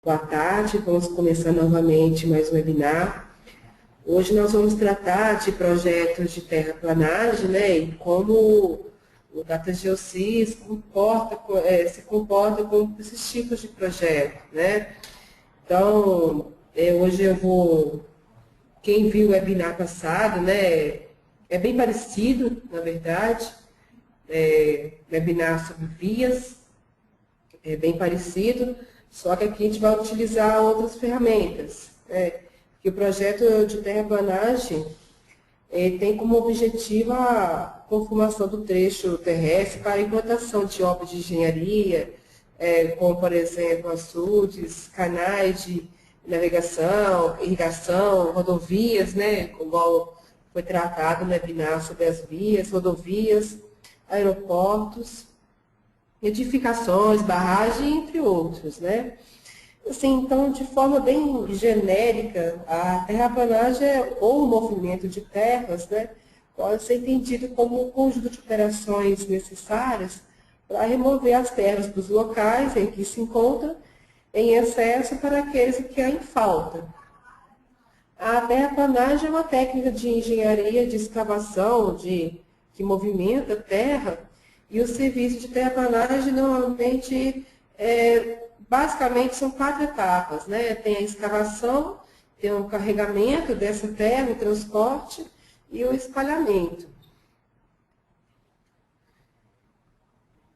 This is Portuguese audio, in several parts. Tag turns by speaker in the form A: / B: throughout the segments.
A: Boa tarde, vamos começar novamente mais um webinar. Hoje nós vamos tratar de projetos de terraplanagem, né, e como o DataGeosys se comporta com esses tipos de projeto, né. Então, hoje quem viu o webinar passado, né, é bem parecido, na verdade, webinar sobre vias, é bem parecido, só que aqui a gente vai utilizar outras ferramentas, né? Que o projeto de terraplanagem tem como objetivo a conformação do trecho terrestre para a implantação de obras de engenharia, como, por exemplo, açudes, canais de navegação, irrigação, rodovias, né? Igual foi tratado no webinar sobre as vias, rodovias, aeroportos, edificações, barragens, entre outros, né? Assim, então, de forma bem genérica, a terraplanagem ou o movimento de terras, né, pode ser entendido como um conjunto de operações necessárias para remover as terras dos locais em que se encontram em excesso para aqueles que há em falta. A terraplanagem é uma técnica de engenharia de escavação que movimenta a terra, e o serviço de terraplanagem normalmente, basicamente, são 4 etapas, né? Tem a escavação, tem o carregamento dessa terra, o transporte e o espalhamento.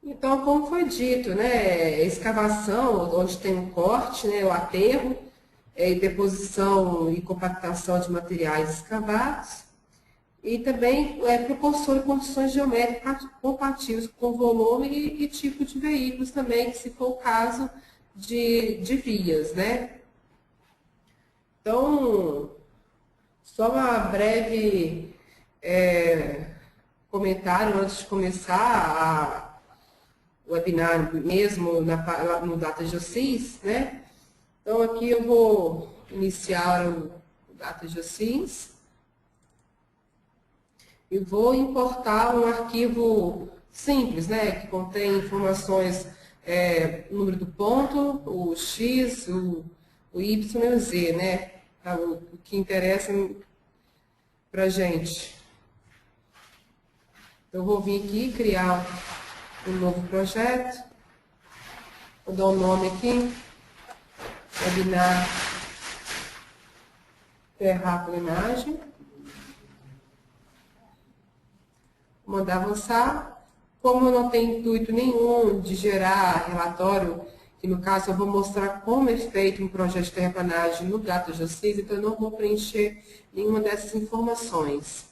A: Então, como foi dito, né? Escavação, onde tem um corte, né? O aterro, deposição e compactação de materiais escavados. E também proporciona condições geométricas compatíveis com volume e tipo de veículos também, se for o caso de vias, né? Então, só uma breve comentário antes de começar o webinar mesmo no DataGeosys, né? Então, aqui eu vou iniciar o DataGeosys. E vou importar um arquivo simples, né, que contém informações, o número do ponto, o X, o Y e o Z, né, o que interessa para a gente. Eu vou vir aqui criar um novo projeto, vou dar um nome aqui, webinar terraplanagem. Mandar avançar. Como eu não tenho intuito nenhum de gerar relatório, que no caso eu vou mostrar como é feito um projeto de terraplanagem no DataGeosys, então eu não vou preencher nenhuma dessas informações.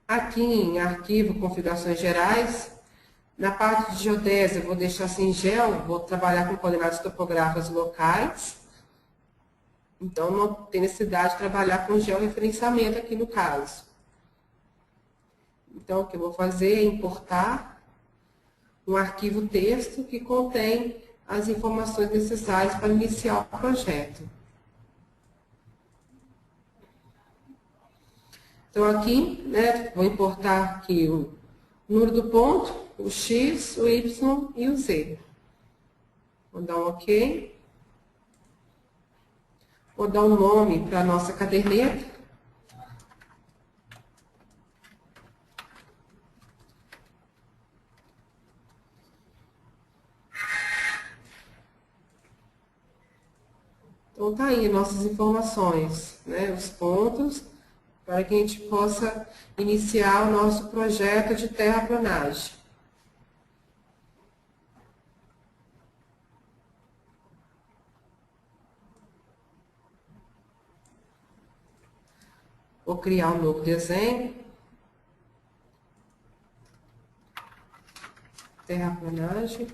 A: Aqui em arquivo, configurações gerais, na parte de geodésia eu vou deixar sem gel, vou trabalhar com coordenadas topográficas locais, então não tem necessidade de trabalhar com georreferenciamento aqui no caso. Então, o que eu vou fazer é importar um arquivo texto que contém as informações necessárias para iniciar o projeto. Então, aqui, né, vou importar aqui o número do ponto, o X, o Y e o Z. Vou dar um OK. Vou dar um nome para a nossa caderneta. Então, tá aí nossas informações, né, os pontos, para que a gente possa iniciar o nosso projeto de terraplanagem. Vou criar um novo desenho. Terraplanagem.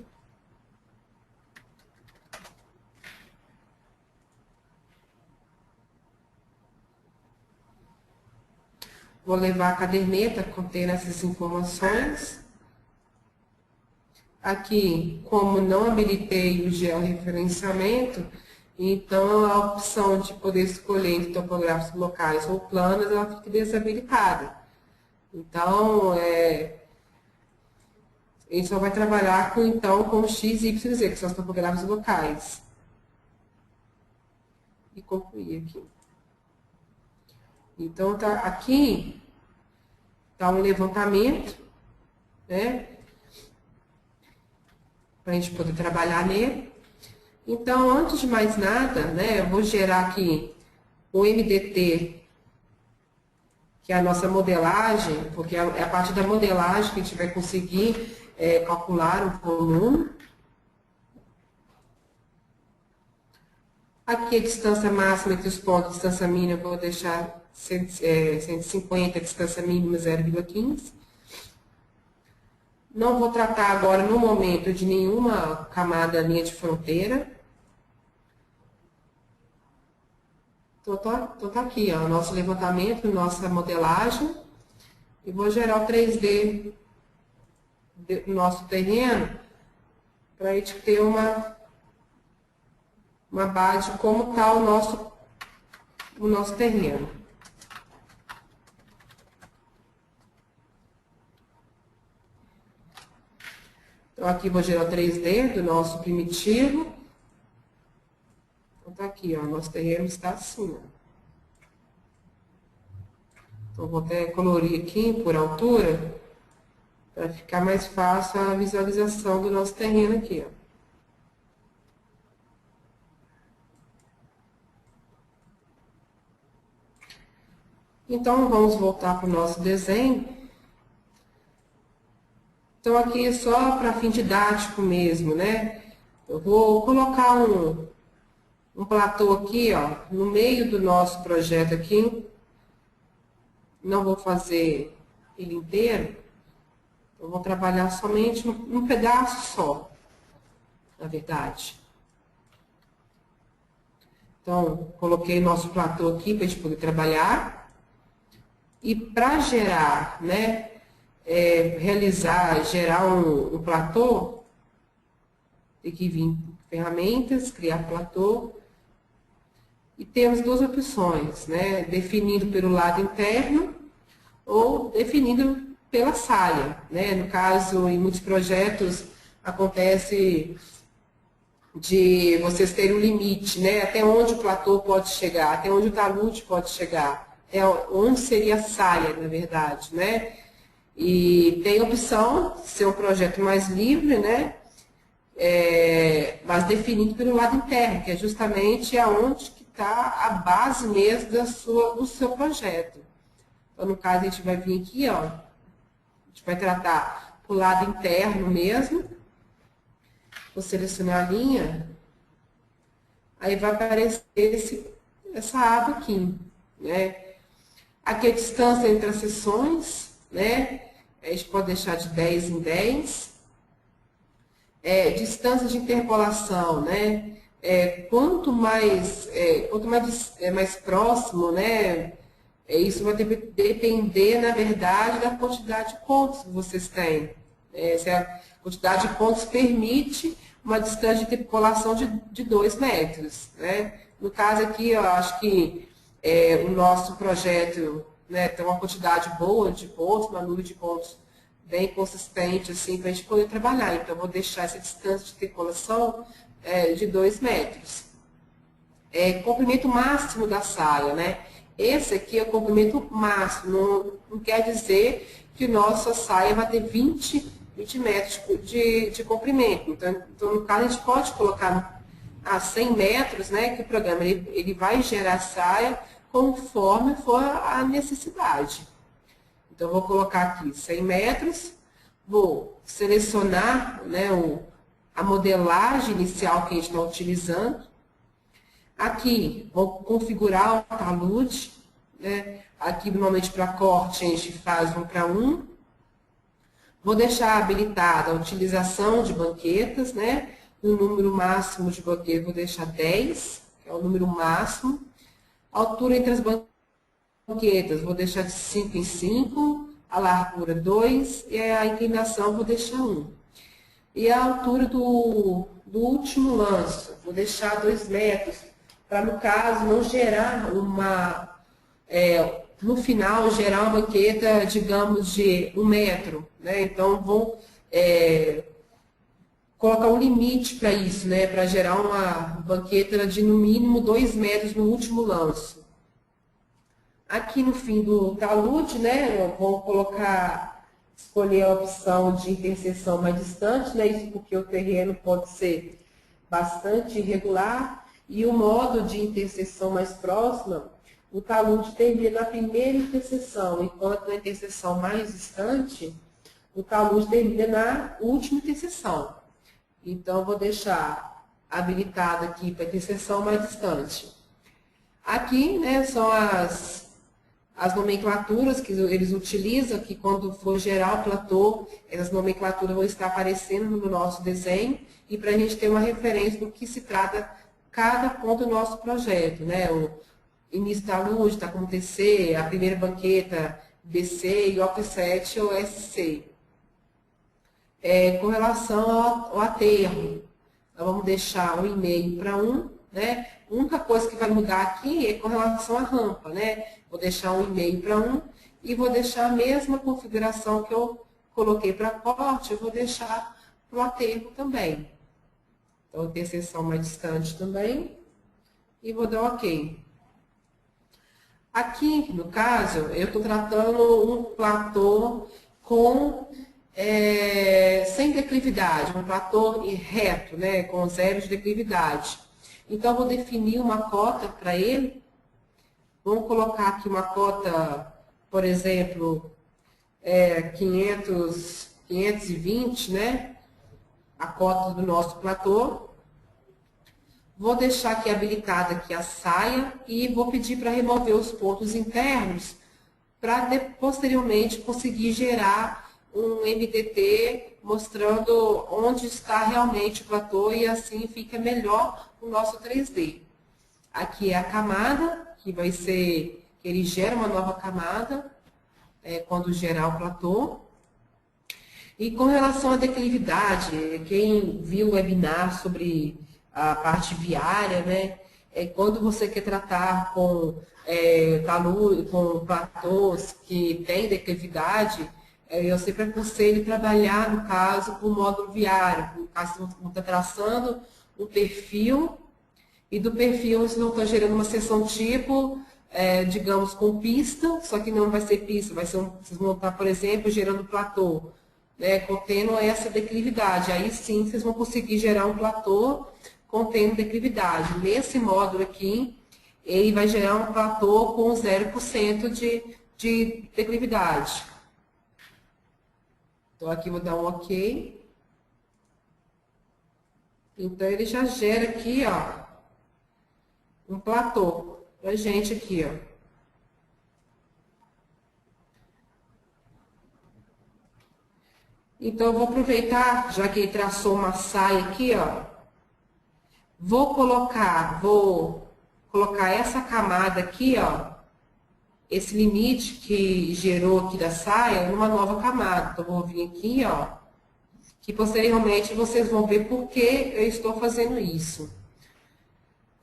A: Vou levar a caderneta contendo essas informações. Aqui, como não habilitei o georreferenciamento, então a opção de poder escolher entre topográficos locais ou planos, ela fica desabilitada. Então, A gente só vai trabalhar com, então, com x, y, z, que são os topográficos locais. E concluir aqui. Então, aqui está um levantamento, né? Para a gente poder trabalhar nele. Então, antes de mais nada, né, eu vou gerar aqui o MDT, que é a nossa modelagem, porque é a partir da modelagem que a gente vai conseguir calcular o volume. Aqui a distância máxima entre os pontos, a distância mínima, eu vou deixar 150, a distância mínima 0,15. Não vou tratar agora, no momento, de nenhuma camada linha de fronteira. Então, tá aqui, ó, nosso levantamento, nossa modelagem. E vou gerar o 3D do nosso terreno, para a gente ter uma base de como está o nosso terreno. Então, aqui vou gerar o 3D do nosso primitivo. Então, tá aqui, ó, nosso terreno está assim, ó. Então, vou até colorir aqui por altura, para ficar mais fácil a visualização do nosso terreno aqui, ó. Então, vamos voltar para o nosso desenho. Então, aqui é só para fim didático mesmo, né? Eu vou colocar um platô aqui, ó, no meio do nosso projeto aqui. Não vou fazer ele inteiro. Eu vou trabalhar somente um pedaço só, na verdade. Então, coloquei nosso platô aqui para a gente poder trabalhar. E para gerar, né, gerar um platô, tem que vir ferramentas, criar platô. E temos duas opções, né, definido pelo lado interno ou definido pela saia, né? No caso, em muitos projetos, acontece de vocês terem um limite, né? Até onde o platô pode chegar, até onde o talude pode chegar, onde seria a saia, na verdade, né? E tem a opção de ser um projeto mais livre, né? Mas definido pelo lado interno, que é justamente aonde que está a base mesmo do seu projeto. Então, no caso, a gente vai vir aqui, ó, a gente vai tratar o lado interno mesmo. Vou selecionar a linha. Aí vai aparecer essa aba aqui, né? Aqui a distância entre as seções, né? A gente pode deixar de 10 em 10. Distância de interpolação, né? Quanto mais próximo, né? Isso vai depender, na verdade, da quantidade de pontos que vocês têm. Se a quantidade de pontos permite uma distância de interpolação de 2 metros. Né? No caso aqui, eu acho que o nosso projeto, né, tem uma quantidade boa de pontos, uma nuvem de pontos bem consistente, assim, para a gente poder trabalhar. Então, eu vou deixar essa distância de interpolação de 2 metros. Comprimento máximo da saia, né? Esse aqui é o comprimento máximo, não quer dizer que nossa saia vai ter 20 metros de comprimento. Então, no caso, a gente pode colocar a 100 metros, né, que o programa ele vai gerar saia conforme for a necessidade. Então, eu vou colocar aqui 100 metros, vou selecionar, né, a modelagem inicial que a gente está utilizando. Aqui, vou configurar o talude, né? Aqui, normalmente, para corte, a gente faz 1:1. Vou deixar habilitada a utilização de banquetas, né? O número máximo de banquetas, vou deixar 10, que é o número máximo. A altura entre as banquetas, vou deixar de 5 em 5. A largura, 2. E a inclinação, vou deixar 1. E a altura do último lanço, vou deixar 2 metros. Para, no caso, não gerar no final, gerar uma banqueta, digamos, de 1 metro. Né? Então, vou colocar um limite para isso, né? Para gerar uma banqueta de no mínimo 2 metros no último lanço. Aqui no fim do talude, né? Eu vou escolher a opção de interseção mais distante, né? Isso porque o terreno pode ser bastante irregular. E o modo de interseção mais próxima, o talude termina na primeira interseção, enquanto na interseção mais distante, o talude termina na última interseção. Então, vou deixar habilitado aqui para interseção mais distante. Aqui, né, são as nomenclaturas que eles utilizam, que quando for gerar o platô, essas nomenclaturas vão estar aparecendo no nosso desenho, e para a gente ter uma referência do que se trata cada ponto do nosso projeto, né? O início da luz está como TC, a primeira banqueta BC e o offset ou SC. Com relação ao aterro, nós vamos deixar 1,5 para 1, né? A única coisa que vai mudar aqui é com relação à rampa, né? Vou deixar 1,5 para 1 e vou deixar a mesma configuração que eu coloquei para corte, eu vou deixar para o aterro também. Então, interseção mais distante também. E vou dar OK. Aqui, no caso, eu estou tratando um platô sem declividade, um platô reto, né, com 0 de declividade. Então, vou definir uma cota para ele. Vamos colocar aqui uma cota, por exemplo, 520, né? A cota do nosso platô. Vou deixar aqui habilitada aqui a saia e vou pedir para remover os pontos internos para posteriormente conseguir gerar um MDT mostrando onde está realmente o platô e assim fica melhor o nosso 3D. Aqui é a camada, que vai ser, que ele gera uma nova camada quando gerar o platô. E com relação à declividade, quem viu o webinar sobre a parte viária, né? Quando você quer tratar com platôs que tem declividade, eu sempre aconselho trabalhar, no caso, com o módulo viário. No caso, você está traçando um perfil, e do perfil vocês vão estar gerando uma seção tipo, digamos, com pista, só que não vai ser pista, vocês vão estar, por exemplo, gerando platô, né, contendo essa declividade. Aí sim, vocês vão conseguir gerar um platô contendo declividade. Nesse módulo aqui, ele vai gerar um platô com 0% de declividade. Então, aqui vou dar um OK. Então, ele já gera aqui, ó, um platô pra gente aqui, ó. Então, eu vou aproveitar, já que ele traçou uma saia aqui, ó. Vou colocar essa camada aqui, ó, esse limite que gerou aqui da saia, numa nova camada. Então, vou vir aqui, ó, que posteriormente vocês vão ver por que eu estou fazendo isso.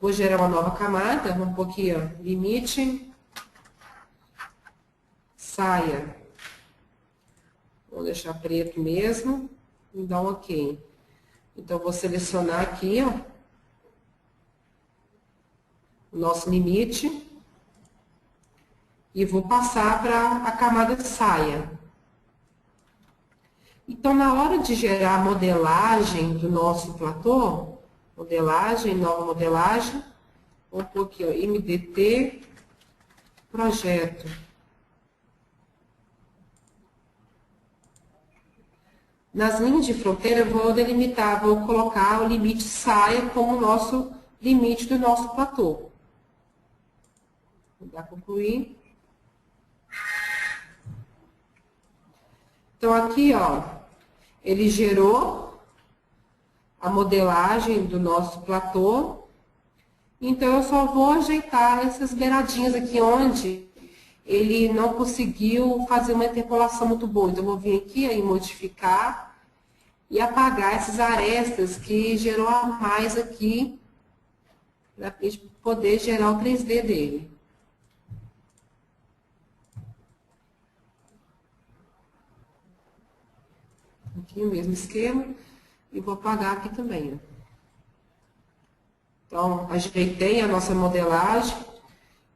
A: Vou gerar uma nova camada, vamos pôr aqui, ó, limite, saia. Vou deixar preto mesmo e dar um OK. Então, vou selecionar aqui, ó, o nosso limite e vou passar para a camada de saia. Então, na hora de gerar a modelagem do nosso platô, modelagem, nova modelagem, vou pôr aqui, ó, MDT, projeto. Nas linhas de fronteira, eu vou delimitar, vou colocar o limite saia como o nosso limite do nosso platô. Vou dar concluir. Então, aqui, ó, ele gerou a modelagem do nosso platô. Então, eu só vou ajeitar essas beiradinhas aqui onde ele não conseguiu fazer uma interpolação muito boa. Então, eu vou vir aqui em modificar e apagar essas arestas que gerou a mais aqui para a gente poder gerar o 3D dele. Aqui o mesmo esquema. E vou apagar aqui também, ó. Então, ajeitei a nossa modelagem.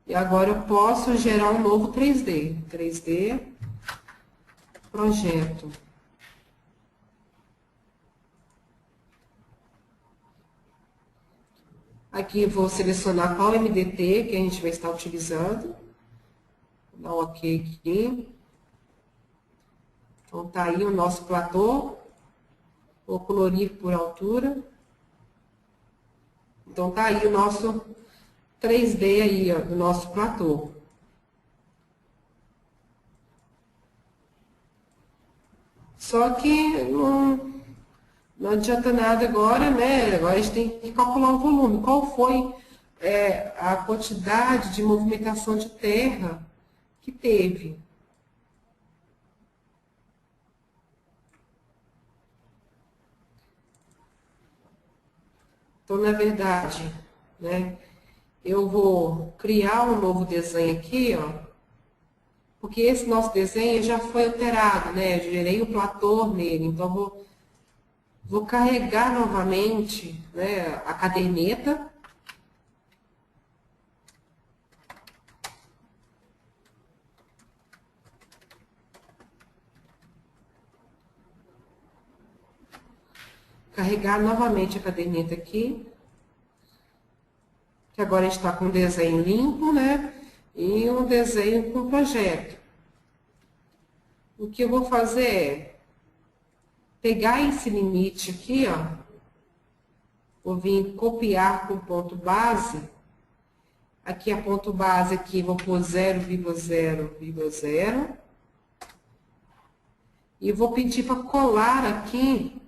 A: E agora eu posso gerar um novo 3D. 3D, projeto. Aqui eu vou selecionar qual MDT que a gente vai estar utilizando. Vou dar um OK aqui. Então, tá aí o nosso platô. Vou colorir por altura. Então, tá aí o nosso 3D aí, ó, do nosso platô. Só que não adianta nada agora, né? Agora a gente tem que calcular o volume. Qual foi a quantidade de movimentação de terra que teve? Então, na verdade, né, eu vou criar um novo desenho aqui, ó, porque esse nosso desenho já foi alterado, né? Eu gerei o platô nele, então vou carregar novamente, né, a caderneta. Carregar novamente a caderneta aqui. Que agora a gente está com um desenho limpo, né? E um desenho com projeto. O que eu vou fazer é pegar esse limite aqui, ó. Vou vir copiar com ponto base. Aqui a ponto base aqui, vou pôr 0,0,0. E vou pedir para colar aqui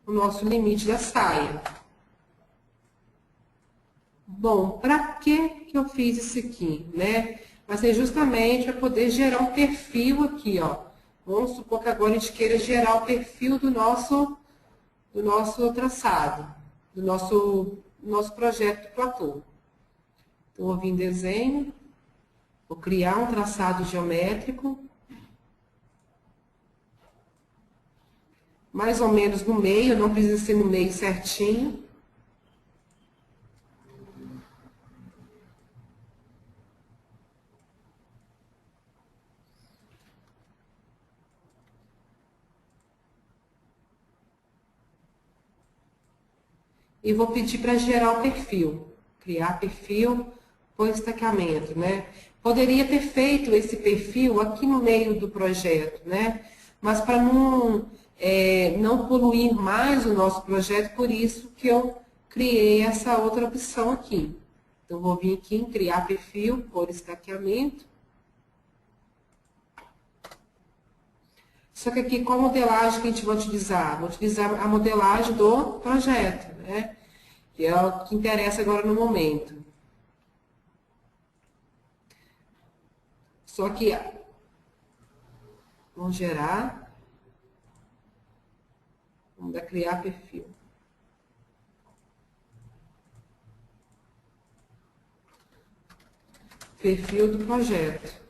A: o nosso limite da saia. Bom, para que eu fiz isso aqui, né? Vai ser justamente para poder gerar um perfil aqui, ó. Vamos supor que agora a gente queira gerar o perfil do nosso traçado, do nosso projeto de platô. Então, vou vir em desenho, vou criar um traçado geométrico, mais ou menos no meio, não precisa ser no meio certinho. E vou pedir para gerar o perfil, criar perfil por destacamento, né? Poderia ter feito esse perfil aqui no meio do projeto, né? Mas para não poluir mais o nosso projeto, por isso que eu criei essa outra opção aqui. Então, vou vir aqui em criar perfil por estaqueamento. Só que aqui, qual modelagem que a gente vai utilizar? Vou utilizar a modelagem do projeto, né? Que é o que interessa agora no momento. Só que, vamos gerar, vamos dar criar perfil. Perfil do projeto.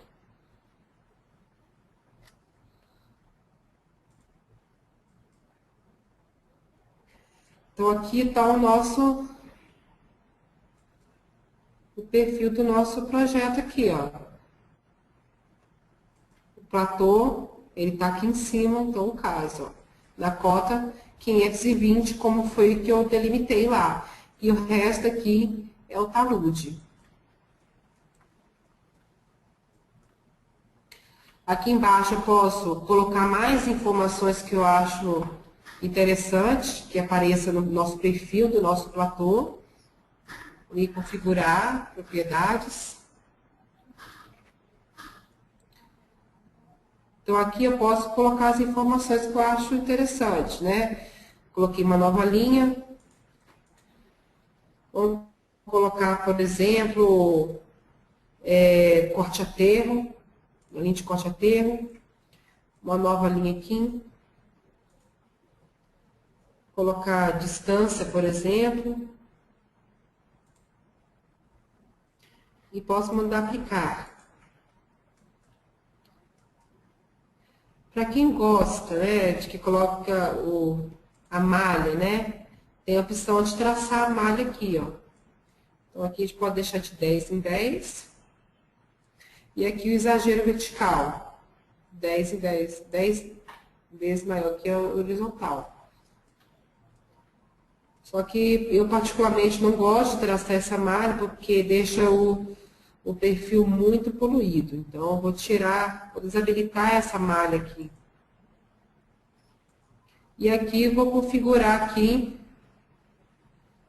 A: Então, aqui está o perfil do nosso projeto aqui, ó. O platô, ele está aqui em cima, então, o caso, ó, da cota 520, como foi que eu delimitei lá. E o resto aqui é o talude. Aqui embaixo eu posso colocar mais informações que eu acho interessante, que apareça no nosso perfil do nosso platô. E configurar propriedades. Então, aqui eu posso colocar as informações que eu acho interessante, né? Coloquei uma nova linha. Vamos colocar, por exemplo, corte aterro, uma linha de corte aterro. Uma nova linha aqui. Colocar distância, por exemplo. E posso mandar aplicar. Para quem gosta, né, de que coloca a malha, né, tem a opção de traçar a malha aqui, ó. Então, aqui a gente pode deixar de 10 em 10. E aqui o exagero vertical, 10 em 10, 10 vezes maior que a horizontal. Só que eu particularmente não gosto de traçar essa malha porque deixa o perfil muito poluído. Então, eu vou tirar, vou desabilitar essa malha aqui. E aqui eu vou configurar aqui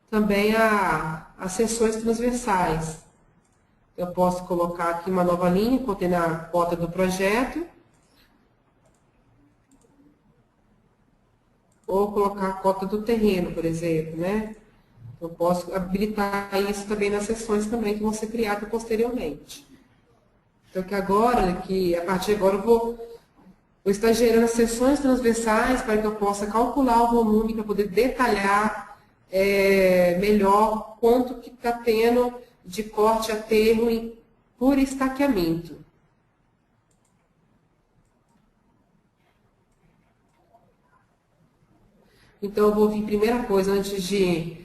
A: também as seções transversais. Eu posso colocar aqui uma nova linha, contendo a cota do projeto. Ou colocar a cota do terreno, por exemplo, né? Eu posso habilitar isso também nas seções também que vão ser criadas posteriormente. Então, que a partir de agora eu vou estar gerando as seções transversais para que eu possa calcular o volume para poder detalhar melhor quanto que está tendo de corte, aterro por estaqueamento. Então, eu vou vir, primeira coisa, antes de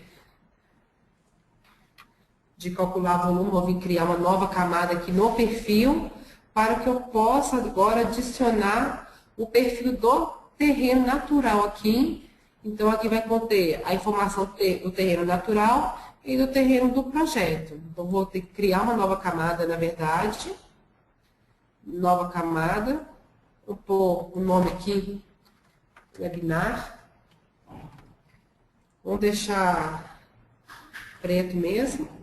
A: calcular o volume, vou vir criar uma nova camada aqui no perfil, para que eu possa agora adicionar o perfil do terreno natural aqui. Então, aqui vai conter a informação do terreno natural e do terreno do projeto. Então, vou ter que criar uma nova camada, na verdade. Nova camada. Vou pôr o nome aqui, webinar. Vamos deixar preto mesmo.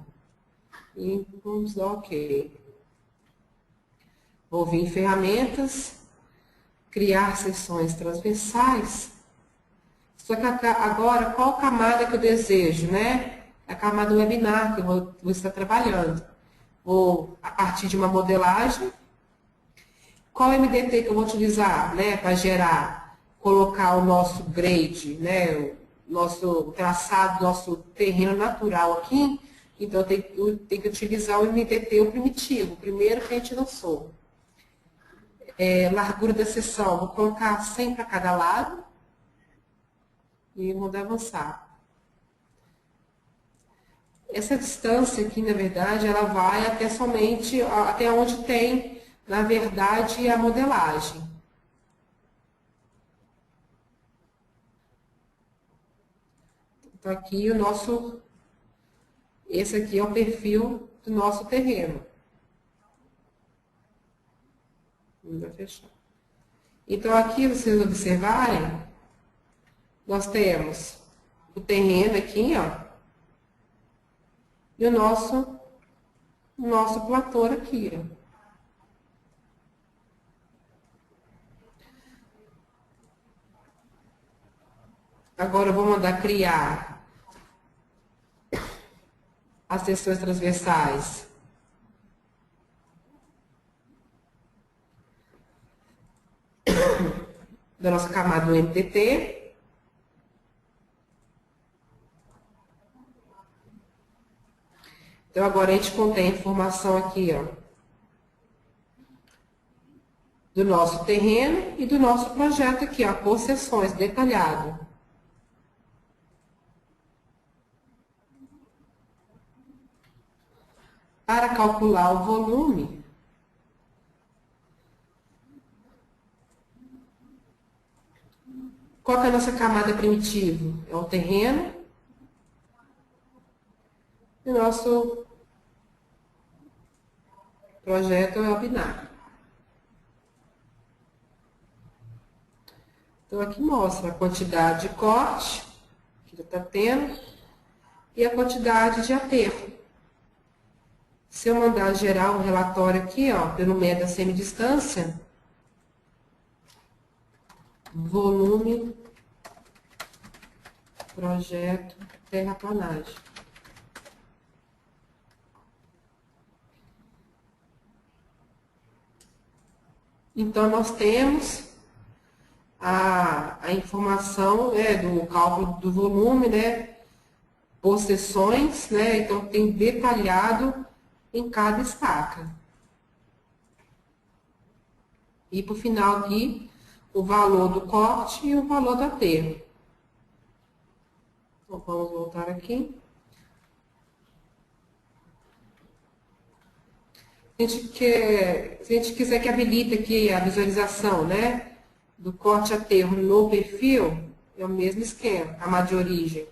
A: E vamos dar OK. Vou vir em ferramentas, criar seções transversais. Só que agora, qual camada que eu desejo, né? A camada webinar que eu vou estar trabalhando. Vou, a partir de uma modelagem, qual MDT que eu vou utilizar, né? Para gerar, colocar o nosso grade, né? O traçado, nosso terreno natural aqui. Então, eu tenho que utilizar o MDT, o primitivo, o primeiro que a gente lançou. Largura da seção, vou colocar 100 para cada lado. E vou avançar. Essa distância aqui, na verdade, ela vai até somente, até onde tem, na verdade, a modelagem. Então, aqui esse aqui é o perfil do nosso terreno. Vamos fechar. Então, aqui, vocês observarem, nós temos o terreno aqui, ó, e o nosso platô aqui, ó. Agora eu vou mandar criar as seções transversais. Da nossa camada do MDT. Então, agora a gente contém a informação aqui, ó, do nosso terreno e do nosso projeto aqui, ó, por seções, detalhado. Para calcular o volume, qual que é a nossa camada primitiva? É o terreno e o nosso projeto é o binário. Então, aqui mostra a quantidade de corte que está tendo e a quantidade de aterro. Se eu mandar gerar um relatório aqui, ó, pelo método da semidistância, volume, projeto, terraplanagem. Então, nós temos a informação do cálculo do volume, né, por seções, né, então tem detalhado em cada estaca. E, por final aqui, o valor do corte e o valor do aterro. Então, vamos voltar aqui. Se a gente quiser que habilite aqui a visualização, né, do corte aterro no perfil, é o mesmo esquema, camada de origem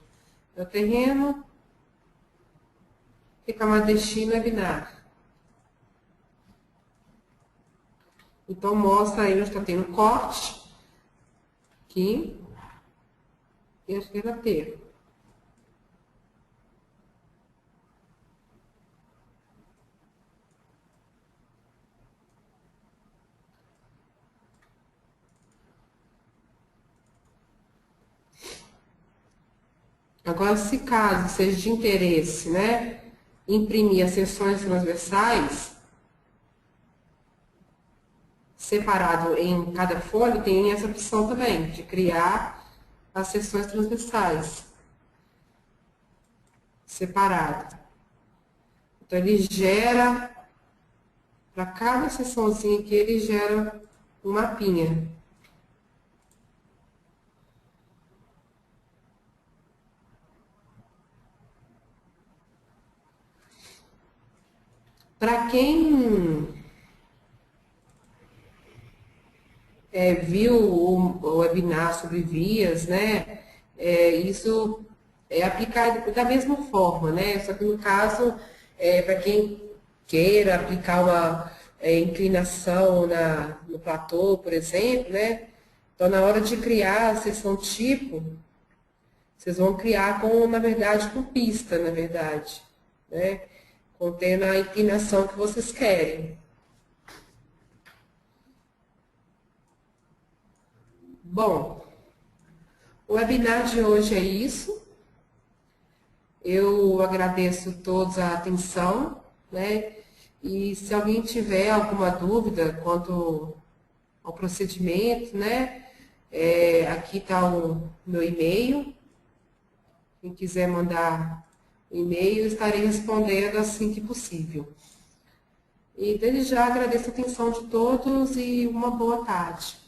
A: do terreno e camada de destino webinar. Então, mostra aí onde está tendo corte, aqui, e a esquerda aterro. Agora, se caso seja de interesse, né, imprimir as seções transversais, separado em cada folha, tem essa opção também, de criar as seções transversais, separado. Então, ele gera, para cada seçãozinha aqui, ele gera um mapinha. Para quem viu o webinar sobre vias, né, isso é aplicado da mesma forma, né, só que no caso, para quem queira aplicar uma inclinação no platô, por exemplo, né, então na hora de criar a seção tipo, vocês vão criar na verdade, com pista, na verdade, né, contendo a inclinação que vocês querem. Bom, o webinar de hoje é isso. Eu agradeço todos a atenção, né? E se alguém tiver alguma dúvida quanto ao procedimento, né? Aqui está o meu e-mail. Quem quiser mandar o e-mail, eu estarei respondendo assim que possível. E desde já agradeço a atenção de todos e uma boa tarde.